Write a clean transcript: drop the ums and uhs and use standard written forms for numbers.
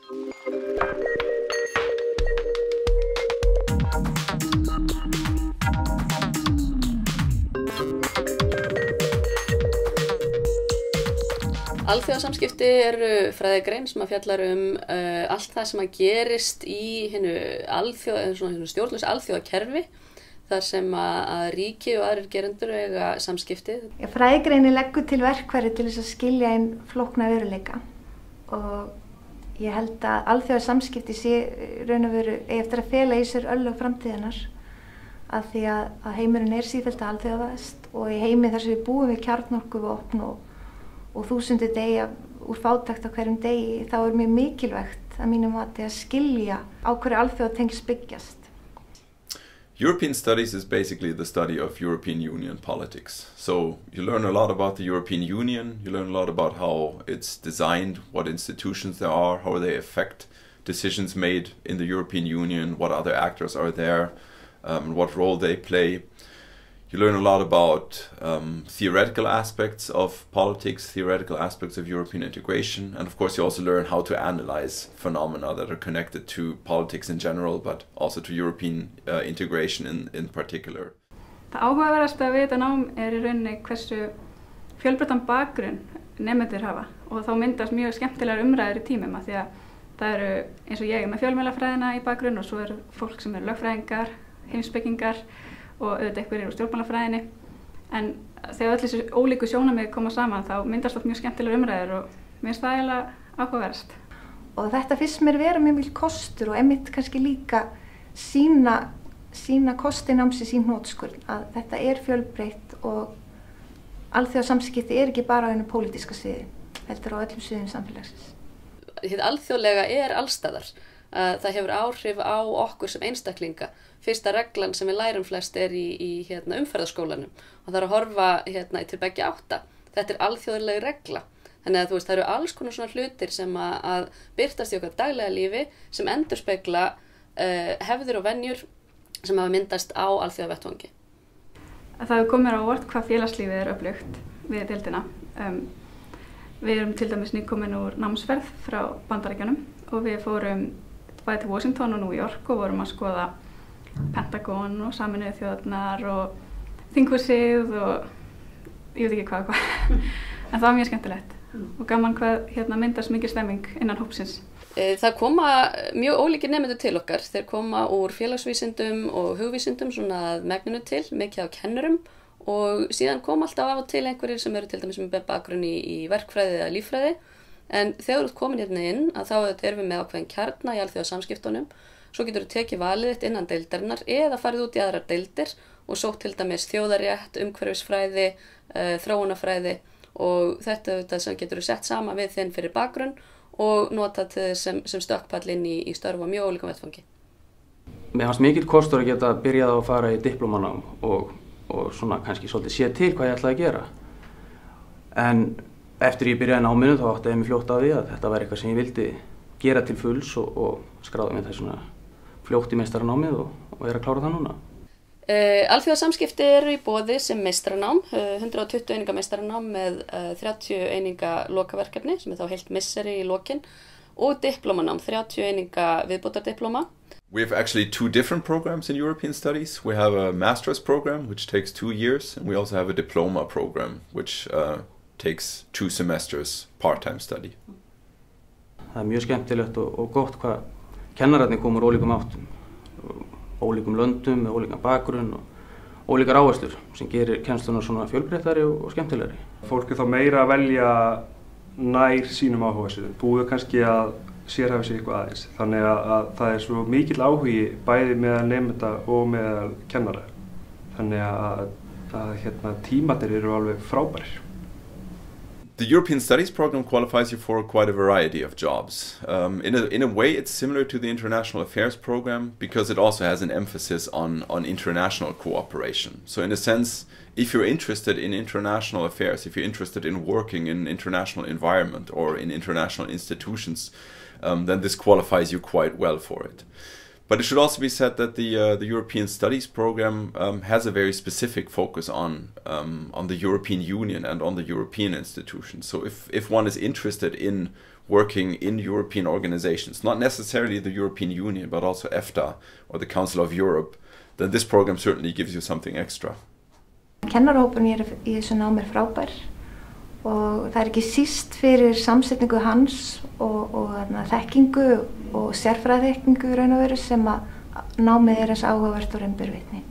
Alþjóðasamskipti eru fræðigrein sem að fjallar allt það sem að gerist í hinu stjórnlausa alþjóðakerfi þar sem að ríki og aðrir gerendur eiga samskipti. Fræðigreinin leggur til verkfæri til þess að skilja inn flókna veruleika og ég held að alþjóðasamskipti sé raun og veru eftir að fela í sér örlög framtíðarinnar af því að heimurinn sífellt að alþjóðavæðast og í heimi þar sem við búum við kjarnorkuvopn og þúsundir deyja úr fátækt á hverjum degi, þá mjög mikilvægt að mínum mati að skilja á hverju alþjóðatengsl byggjast. European studies is basically the study of European Union politics. So you learn a lot about the European Union, you learn a lot about how it's designed, what institutions there are, how they affect decisions made in the European Union, what other actors are there, what role they play. You learn a lot about theoretical aspects of politics, theoretical aspects of European integration, and of course you also learn how to analyze phenomena that are connected to politics in general, but also to European integration in particular. Það áhugaverðasta við þetta nám í rauninni hversu fjölbreyttan bakgrunn nemendur hafa og þá myndast mjög skemmtilegar umræður í tímum af því að það eru eins og ég með fjölmiðlafræðina í bakgrunn og svo eru fólk sem eru lögfræðingar, heimspekingar og auðvitað einhverjir úr stjórnmálafræðinni en þegar öll þessi ólíku sjónarmið koma saman þá myndast það mjög skemmtilegar umræður og mér finnst það eiginlega áhugaverðast. Og þetta finnst mér vera mjög mikil kostur og einmitt kannski líka sína kosti námsins í hnotskurn að þetta fjölbreytt og alþjóðasamskipti ekki bara á einu pólitíska sviði, heldur á öllum sviðum samfélagsins. Hið alþjóðlega allstaðar. Það hefur áhrif á okkur sem einstaklinga. Fyrsta reglan sem við lærum flest í umferðarskólanum og það að horfa til beggja átta. Þetta alþjóðleg regla. Þannig að það eru alls konar svona hlutir sem að birtast í okkar daglega lífi sem endurspegla hefðir og venjur sem hafa myndast á alþjóðavettvangi. Það hefur komið mér á óvart hvað félagslífið öflugt við deildina. Við erum til dæmis nýkomin úr námsferð frá Bandaríkjunum og við fórum bæði til Washington og New York og vorum að skoða Pentagon og Sameinuðu þjóðirnar og þinghúsið og ég veit ekki hvað. En það var mjög skemmtilegt og gaman hvað myndast mikil stemming innan hópsins. Það koma mjög ólíkir nemendur til okkar. Þeir koma úr félagsvísindum og hugvísindum svona að megninu til, mikið af kennurum og síðan kom alltaf af og til einhverjir sem eru til dæmis með bakgrunn í verkfræði eða líffræði. En þegar þú ert komin hérna inn að þá erum við með ákveðin kjarna í alþjóðasamskiptunum. Svo getur þú tekið valið þitt innan deildarinnar eða farið út í aðrar deildir og sótt til dæmis þjóðarétt, umhverfisfræði, þróunarfræði og þetta sem getur þú sett saman við þinn fyrir bakgrunn og notað til sem stökkpall inn í störf á mjög ólíkum vettvangi. Mér fannst mikill kostur að geta byrjað að fara í diplómanám og svona kannski svolítið sé til hvað ég ætlaði að gera. En eftir ég byrjaði náminu þá átti ég mig fljótt á því að þetta var eitthvað sem ég vildi gera til fulls og skráði mig það svona fljótt í meistaranámið og að klára það núna. Alþjóðasamskipti eru í boði sem meistaranám, 120 eininga meistaranám með 30 eininga lokaverkefni sem þá heilt misseri í lokin og diplómanám, 30 eininga viðbótardiplóma. We have actually two different programs in European studies. We have a master's program which takes 2 years and we also have a diploma program which takes 2 semesters part-time study. Það mjög skemmtilegt og gott hvað kennararnir koma úr ólíkum áttum, ólíkum löndum með ólíkan bakgrunn og ólíkar áherslur sem gerir kennsluna svona fjölbreyttari og skemmtilegri. Fólk þá meira að velja nær sínum áhugasviðum, búið kannski að sérhæfa sig eitthvað aðeins. Þannig að það svo mikill áhugi bæði meðal nemenda og meðal kennara. Þannig að tímarnir eru alveg frábærir. The European Studies program qualifies you for quite a variety of jobs. In a way, it's similar to the International Affairs program because it also has an emphasis on international cooperation. So in a sense, if you're interested in international affairs, if you're interested in working in an international environment or in international institutions, then this qualifies you quite well for it. But it should also be said that the European Studies program has a very specific focus on the European Union and on the European institutions. So if one is interested in working in European organizations, not necessarily the European Union, but also EFTA or the Council of Europe, then this program certainly gives you something extra. Kennarahópurinn í þessu námi frábær og það ekki síst fyrir samsetningu hans og þekkingu og sérfræðiþekkingu í raun og veru sem að námið eins áhugavert og raun ber vitni.